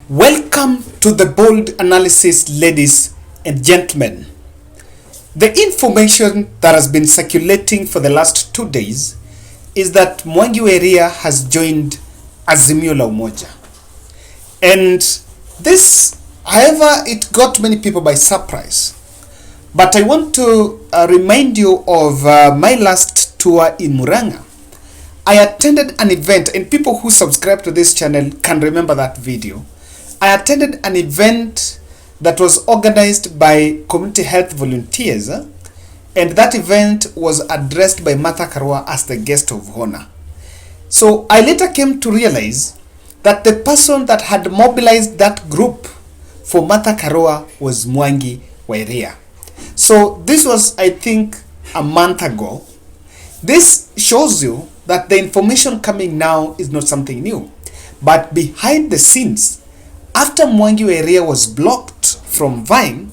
Welcome to the bold analysis, ladies and gentlemen. The information that has been circulating for the last 2 days is that Mwangi Iria has joined Azimio la Umoja. And this, however, it got many people by surprise. But I want to remind you of my last tour in Muranga. I attended an event, and people who subscribe to this channel can remember that video. I attended an event that was organized by community health volunteers, and that event was addressed by Martha Karua as the guest of honor. So I later came to realize that the person that had mobilized that group for Martha Karua was Mwangi Iria. So this was, I think, a month ago. This shows you that the information coming now is not something new, but behind the scenes, after Mwangi Iria was blocked from Vine,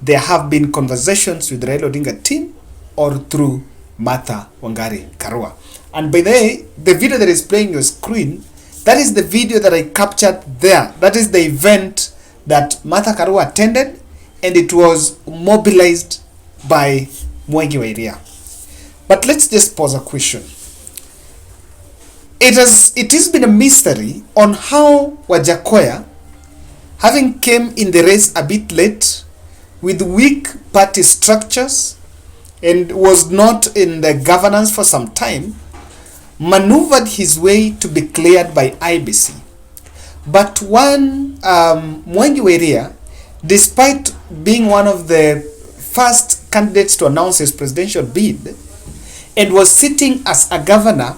there have been conversations with Raila Odinga team or through Martha Wangari Karua. And by the way, the video that is playing your screen, that is the video that I captured there. That is the event that Martha Karua attended, and it was mobilized by Mwangi Iria. But let's just pause a question. It has been a mystery on how Wajakoya, having came in the race a bit late with weak party structures and was not in the governance for some time, maneuvered his way to be cleared by IBC. But one Mwangi Iria, despite being one of the first candidates to announce his presidential bid, and was sitting as a governor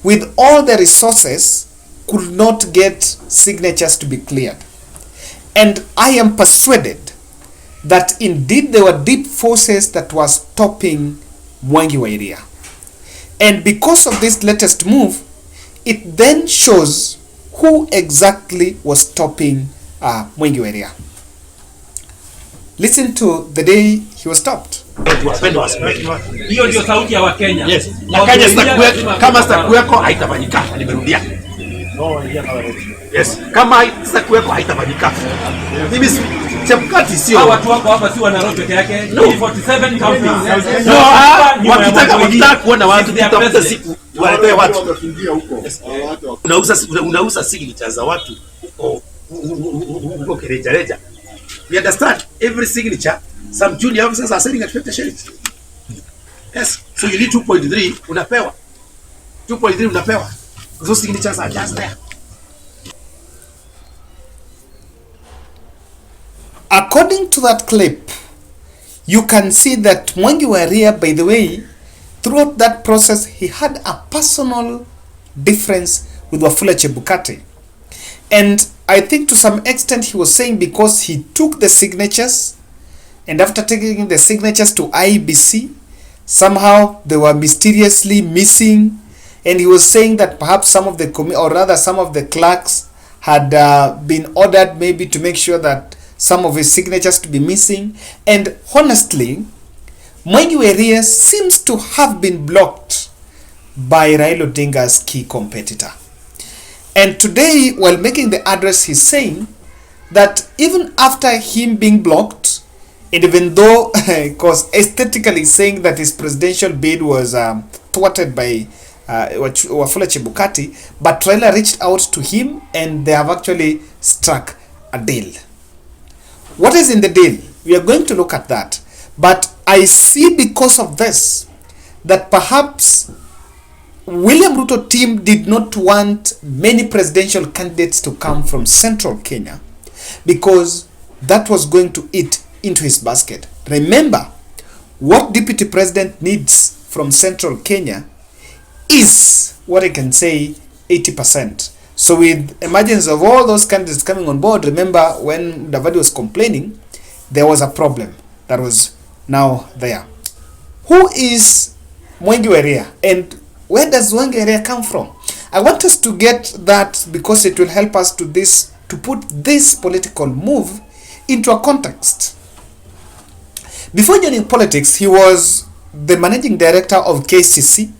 with all the resources, could not get signatures to be cleared. And I am persuaded that indeed there were deep forces that were stopping Mwangi Iria. And because of this latest move, it then shows who exactly was stopping Mwangi Iria. Listen to the day he was stopped. Hiyo ndio sauti ya Wakenya. Yes. Na Kenya kama sitakuweko haitafanyika. Nimerudia. Yes. Kama sitakuweko haitafanyika. Mimi Chebukati sio. Watu wako hapa si wana roho peke yake. 47 counties. No, wakitaka kuona watu tutafuta siku waletee watu. Unauza signatures za watu huko Kereja. We understand every signature. Some junior officers are selling at 50 shillings. Yes. So you need 2.3 unapewa. 2.3 unapewa. Those signatures are just there. According to that clip, you can see that Mwangi Iria, by the way, throughout that process, he had a personal difference with Wafula Chebukati. And I think to some extent he was saying because he took the signatures, and after taking the signatures to IBC, somehow they were mysteriously missing. And he was saying that perhaps some of the some of the clerks had been ordered maybe to make sure that some of his signatures to be missing. And honestly, Mwangi Iria seems to have been blocked by Raila Odinga's key competitor. And today, while making the address, he's saying that even after him being blocked, and even though, because aesthetically saying that his presidential bid was thwarted by Wafula Chebukati, but Raila reached out to him and they have actually struck a deal. What is in the deal? We are going to look at that. But I see because of this that perhaps William Ruto team did not want many presidential candidates to come from central Kenya because that was going to eat into his basket. Remember, what deputy president needs from central Kenya is what I can say 80%. So with emergence of all those candidates coming on board, remember when Davadi was complaining, there was a problem that was now there. Who is Mwangi Iria and where does Mwangi Iria come from? I want us to get that because it will help us to put this political move into a context. Before joining politics, he was the managing director of KCC.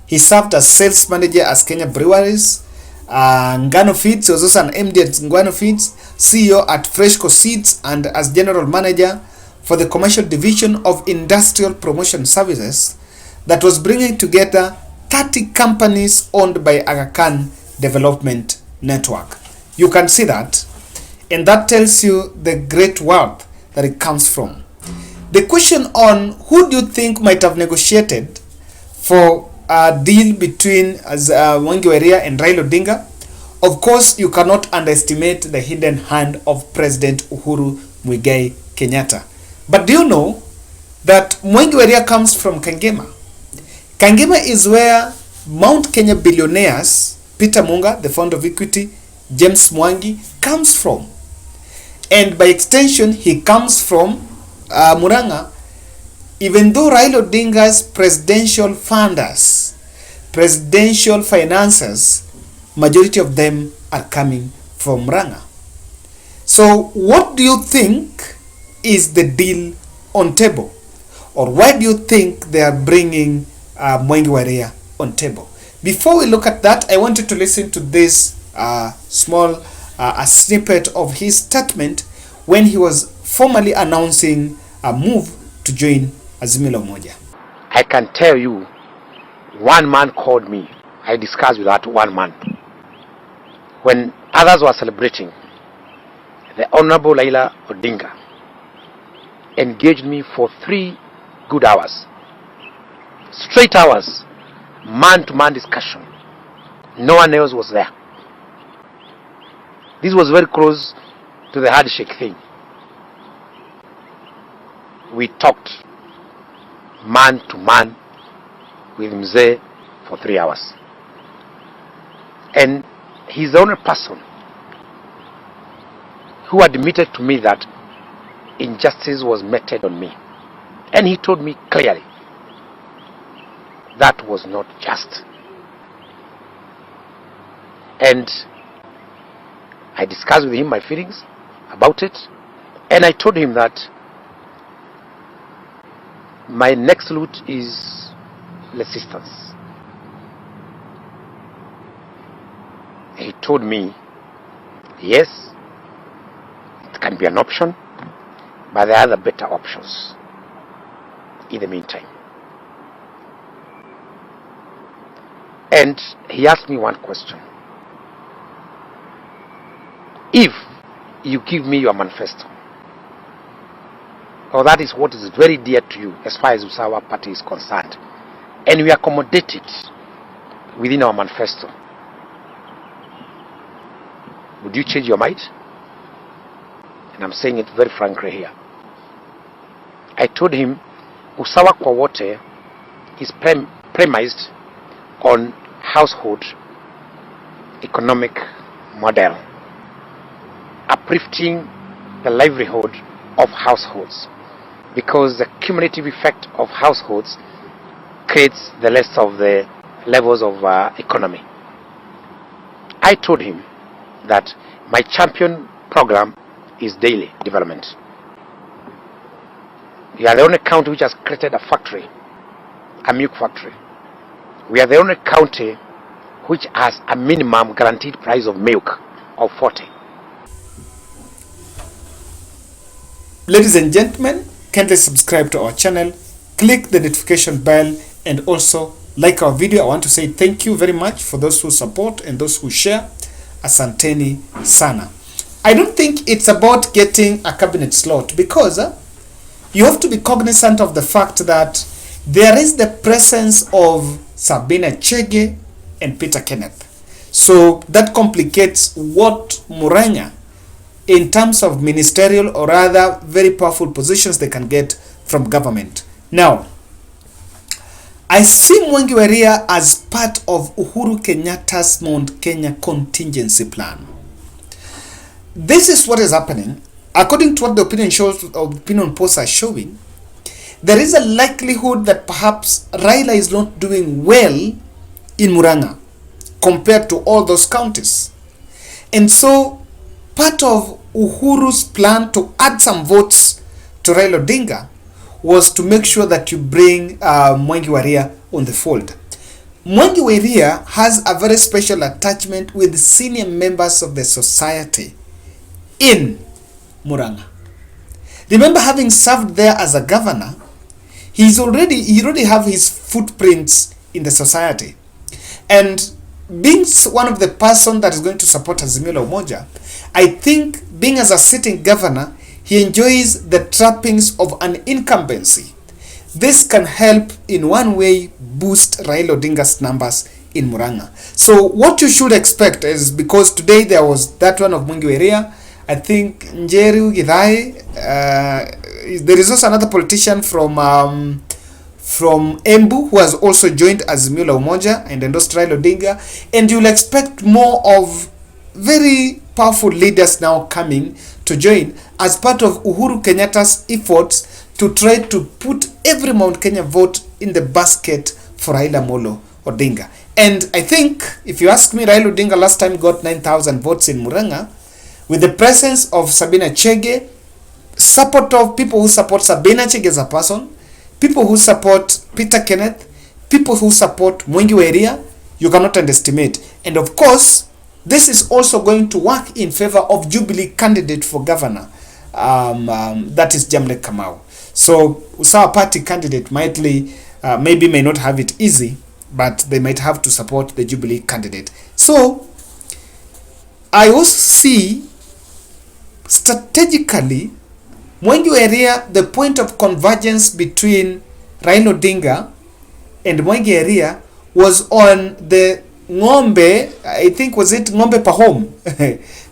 He served as sales manager as Kenya Breweries. Ngano Feeds. He was also an MD at Ngano Feeds, CEO at Freshco Seeds, and as general manager for the commercial division of industrial promotion services that was bringing together 30 companies owned by Aga Khan Development Network. You can see that, and that tells you the great wealth that it comes from. The question on who do you think might have negotiated for a deal between Mwangi wa Iria and Raila Odinga, of course you cannot underestimate the hidden hand of President Uhuru Muigai Kenyatta. But do you know that Mwangi wa Iria comes from Kangema? Kangema is where Mount Kenya billionaires Peter Munga, the founder of Equity, James Mwangi, comes from. And by extension, he comes from Murang'a, even though Raila Odinga's presidential funders, presidential financiers, majority of them are coming from Murang'a. So what do you think is the deal on table? Or why do you think they are bringing Mwangi wa Iria on table? Before we look at that, I wanted to listen to this small a snippet of his statement when he was formally announcing a move to join Azimio la Umoja. I can tell you, one man called me. I discussed with that one man. When others were celebrating, the Honorable Raila Odinga engaged me for 3 good hours. Straight hours, man-to-man discussion. No one else was there. This was very close to the handshake thing. We talked man-to-man with Mzee for 3 hours. And he's the only person who admitted to me that injustice was meted on me. And he told me clearly that was not just. And I discussed with him my feelings about it, and I told him that my next route is resistance. He told me, yes, it can be an option, but there are other better options in the meantime. And he asked me one question. If you give me your manifesto, or that is what is very dear to you as far as our party is concerned, and we accommodate it within our manifesto, would you change your mind? And I'm saying it very frankly here. I told him, Usawa kwa wote is premised on household economic model, uplifting the livelihood of households, because the cumulative effect of households creates the rest of the levels of economy. I told him that my champion program is daily development. We are the only county which has created a factory, a milk factory. We are the only county which has a minimum guaranteed price of milk of 40. Ladies and gentlemen, kindly subscribe to our channel, click the notification bell, and also like our video. I want to say thank you very much for those who support and those who share. Asanteni sana. I don't think it's about getting a cabinet slot, because you have to be cognizant of the fact that there is the presence of Sabina Chege and Peter Kenneth. So that complicates what Murang'a, in terms of ministerial or other very powerful positions they can get from government. Now, I see Mwangi wa Iria as part of Uhuru Kenyatta's Mount Kenya contingency plan. This is what is happening. According to what the opinion polls are showing, there is a likelihood that perhaps Raila is not doing well in Murang'a compared to all those counties. And so part of Uhuru's plan to add some votes to Raila Odinga was to make sure that you bring Mwangi wa Iria on the fold. Mwangi wa Iria has a very special attachment with senior members of the society in Murang'a. Remember, having served there as a governor, he already have his footprints in the society. And being one of the person that is going to support Azimio la Umoja, I think being as a sitting governor, he enjoys the trappings of an incumbency. This can help in one way boost Raila Odinga's numbers in Murang'a. So what you should expect is, because today there was that one of Mwangi wa Iria, I think Njeru Githai, there is also another politician from Embu who has also joined Azimio la Umoja and endorsed Raila Odinga, and you'll expect more of very powerful leaders now coming to join as part of Uhuru Kenyatta's efforts to try to put every Mount Kenya vote in the basket for Raila Molo Odinga. And I think, if you ask me, Raila Odinga last time got 9,000 votes in Murang'a, with the presence of Sabina Chege, support of people who support Sabina Chege as a person, people who support Peter Kenneth, people who support Mwangi wa Iria, you cannot underestimate. And of course, this is also going to work in favor of Jubilee candidate for governor, that is Jamle Kamau. So Usawa party candidate maybe may not have it easy, but they might have to support the Jubilee candidate. So I also see strategically Mwangi wa Iria, the point of convergence between Raila Odinga and Mwangi wa Iria was on the Ng'ombe, I think, was it Ng'ombe per home?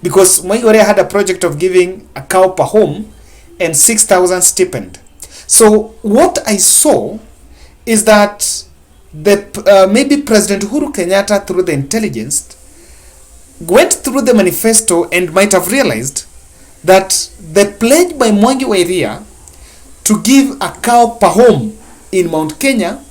Because Mwangi wa Iria had a project of giving a cow per home and 6,000 stipend. So what I saw is that maybe President Uhuru Kenyatta, through the intelligence, went through the manifesto and might have realized that the pledge by Mwangi wa Iria to give a cow per home in Mount Kenya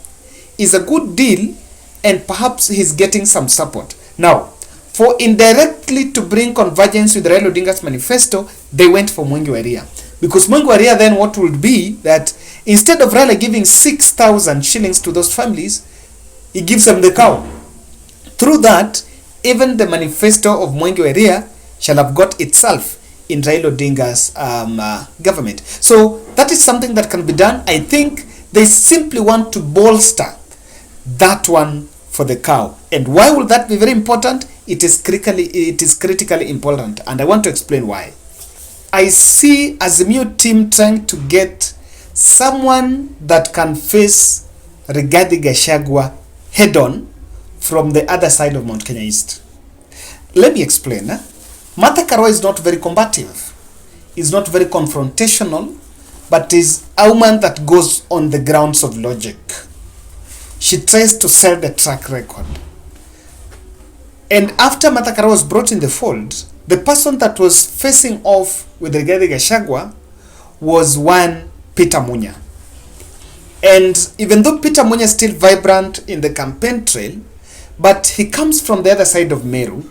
is a good deal, and perhaps he's getting some support. Now, for indirectly to bring convergence with Raila Odinga's manifesto, they went for Mwangi wa Iria. Because Mwangi wa Iria then what would be that instead of Raila giving 6,000 shillings to those families, he gives them the cow. Through that, even the manifesto of Mwangi wa Iria shall have got itself in Raila Odinga's government. So that is something that can be done. I think they simply want to bolster that one for the cow. And why will that be very important? It is critically important, and I want to explain why. I see Azimio team trying to get someone that can face Rigathi Gachagua head on from the other side of Mount Kenya East. Let me explain. Martha Karua is not very combative, is not very confrontational, but is a woman that goes on the grounds of logic. She tries to sell the track record. And after Martha Karua was brought in the fold, the person that was facing off with Rigathi Gachagua was one Peter Munya. And even though Peter Munya is still vibrant in the campaign trail, but he comes from the other side of Meru,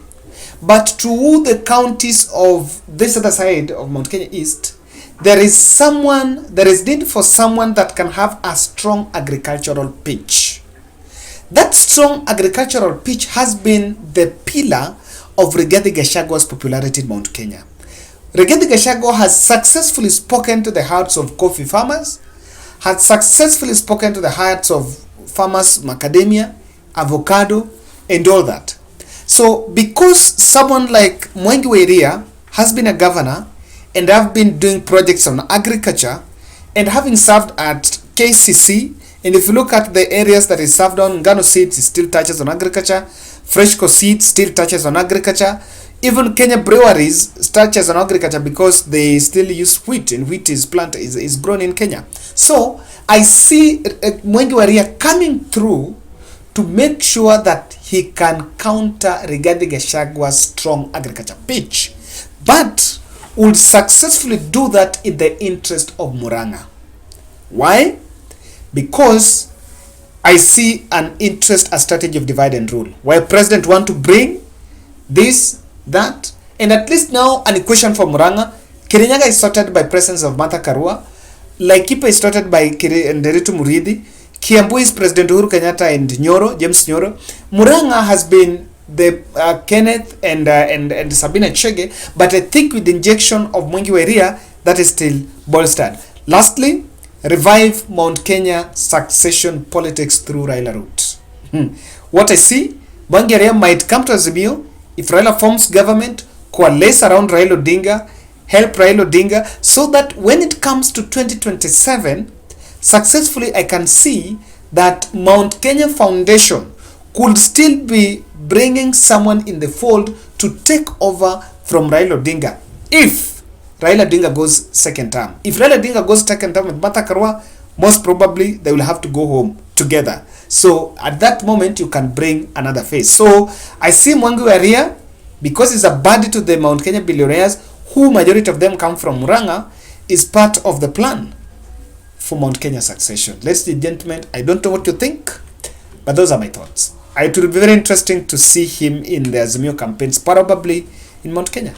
but to the counties of this other side of Mount Kenya East, there is need for someone that can have a strong agricultural pitch. That strong agricultural pitch has been the pillar of Rigathi Gachagua's popularity in Mount Kenya. Rigathi Gachagua has successfully spoken to the hearts of coffee farmers, has successfully spoken to the hearts of farmers, macadamia, avocado, and all that. So because someone like Mwangi wa Iria has been a governor and have been doing projects on agriculture, and having served at KCC, and if you look at the areas that is served on, Ngano Seeds still touches on agriculture, Freshco Seeds still touches on agriculture, even Kenya Breweries touches on agriculture because they still use wheat, and wheat is grown in Kenya. So I see Mwangi wa Iria coming through to make sure that he can counter Rigathi Gachagua's strong agriculture pitch, but would successfully do that in the interest of Murang'a. Why? Because I see an interest, a strategy of divide and rule, where president want to bring this, that, and at least now an equation for Murang'a. Kirinyaga is sorted by presence of Martha Karua, Laikipia is sorted by Nderitu Murithi, Kiambu is President Uhuru Kenyatta and Nyoro, James Nyoro. Muranga has been the Kenneth and Sabina Chege, but I think with the injection of Mwangi wa Iria, that is still bolstered. Lastly, revive Mount Kenya succession politics through Raila route. What I see, Mwangi wa Iria might come to Azimio if Raila forms government, coalesce around Raila Odinga, help Raila Odinga, so that when it comes to 2027, successfully I can see that Mount Kenya Foundation could still be bringing someone in the fold to take over from Raila Odinga if Raila Odinga goes second term. If Raila Odinga goes second term with Martha Karua, most probably they will have to go home together. So at that moment you can bring another face. So I see Mwangi wa Iria, because he's a buddy to the Mount Kenya billionaires, who majority of them come from Murang'a, is part of the plan for Mount Kenya succession. Ladies and gentlemen, I don't know what you think, but those are my thoughts. It will be very interesting to see him in the Azimio campaigns, probably in Mount Kenya.